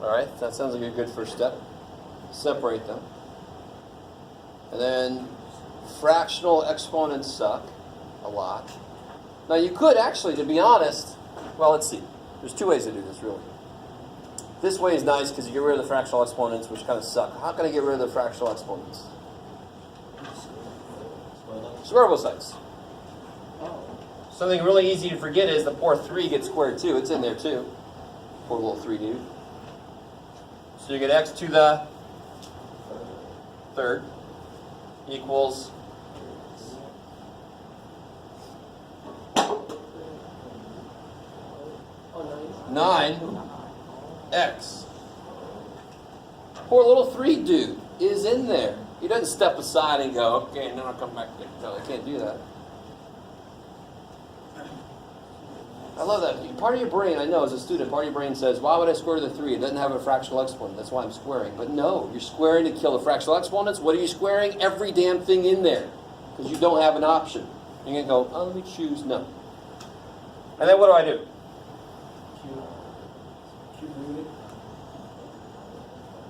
All right, that sounds like a good first step. Separate them. And then fractional exponents suck a lot. Now you could actually, to be honest, well, let's see. There's two ways to do this, really. This way is nice because you get rid of the fractional exponents, which kind of suck. How can I get rid of the fractional exponents? Square both sides. Something really easy to forget is the poor 3 gets squared too. It's in there too. Poor little 3 dude. So you get x to the third equals 9x. Poor little 3 dude is in there. He doesn't step aside and go, okay, and then I'll come back. No, they can't do that. I love that. Part of your brain, I know as a student, part of your brain says, why would I square the 3? It doesn't have a fractional exponent. That's why I'm squaring. But no, you're squaring to kill the fractional exponents. What are you squaring? Every damn thing in there. Because you don't have an option. You're going to go, oh, let me choose no. And then what do I do?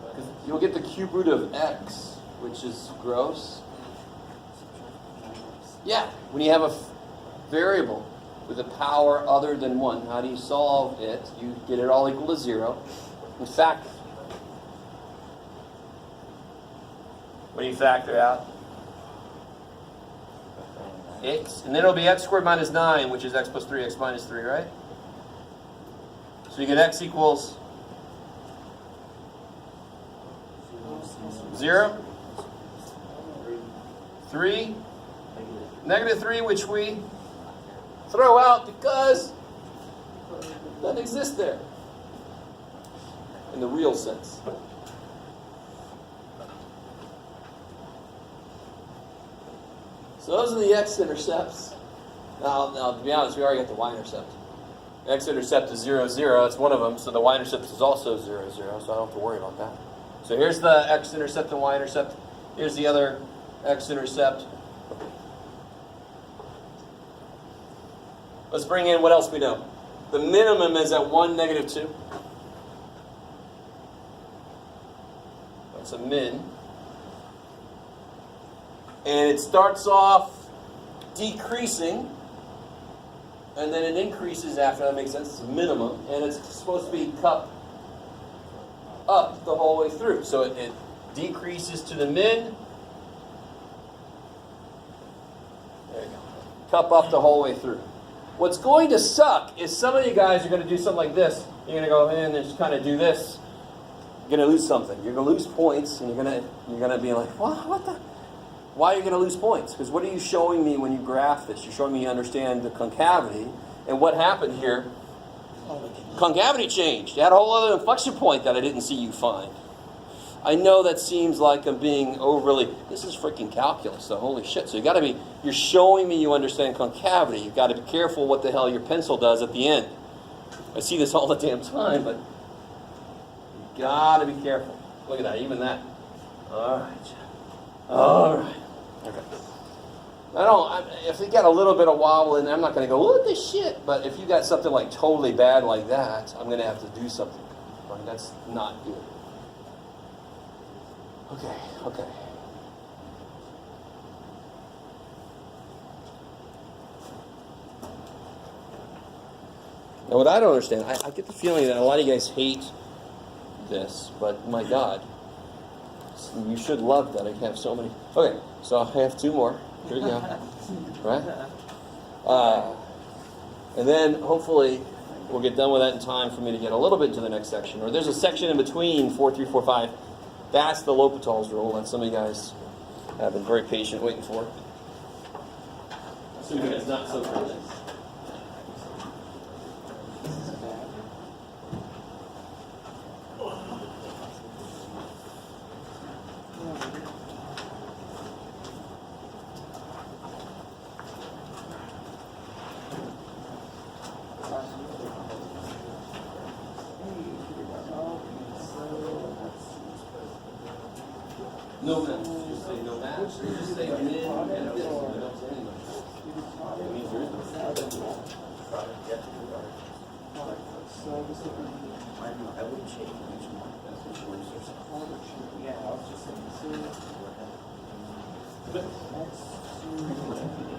Because you'll get the cube root of x, which is gross. Yeah, when you have a variable with a power other than 1, how do you solve it? You get it all equal to 0. In fact, what do you factor out? X. And then it'll be x squared minus 9, which is x plus 3x minus 3, right? So you get x equals 0, 3, negative 3, which we throw out because it doesn't exist there in the real sense. So those are the x-intercepts. Now, to be honest, we already got the y-intercept. X-intercept is 0, 0. It's one of them, so the y-intercept is also 0, 0, so I don't have to worry about that. So here's the x-intercept and y-intercept. Here's the other x-intercept. Let's bring in what else we know. The minimum is at 1, negative 2. That's a min. And it starts off decreasing, and then it increases after. That makes sense. It's a minimum, and it's supposed to be cupped up the whole way through. So it decreases to the min. There you go. Cup up the whole way through. What's going to suck is some of you guys are going to do something like this. You're going to go in and just kind of do this. You're going to lose something. You're going to lose points, and you're going to be like, what the? Why are you going to lose points? Because what are you showing me when you graph this? You're showing me you understand the concavity. And what happened here? Concavity changed. You had a whole other inflection point that I didn't see you find. I know that seems like I'm being overly, this is freaking calculus, so holy shit. So you're showing me you understand concavity. You've got to be careful what the hell your pencil does at the end. I see this all the damn time, but you got to be careful. Look at that, even that. All right. All right. Okay. If you got a little bit of wobble in there, I'm not going to go, what the shit? But if you got something like totally bad like that, I'm going to have to do something. Right? That's not good. Okay. Now what I don't understand, I get the feeling that a lot of you guys hate this, but my God, you should love that I have so many. Okay, so I have 2 more. Here you go. Right? And then hopefully we'll get done with that in time for me to get a little bit to the next section. Or there's a section in between 4, 3, 4, 5. That's the L'Hopital's rule that some of you guys have been very patient waiting for. Assuming it's not so patient. No match. Just say no match. Or just say min and this. Don't say any match. It means there is no match. I wouldn't change each one. That's what she was saying. Yeah, I was just thinking, so, that's,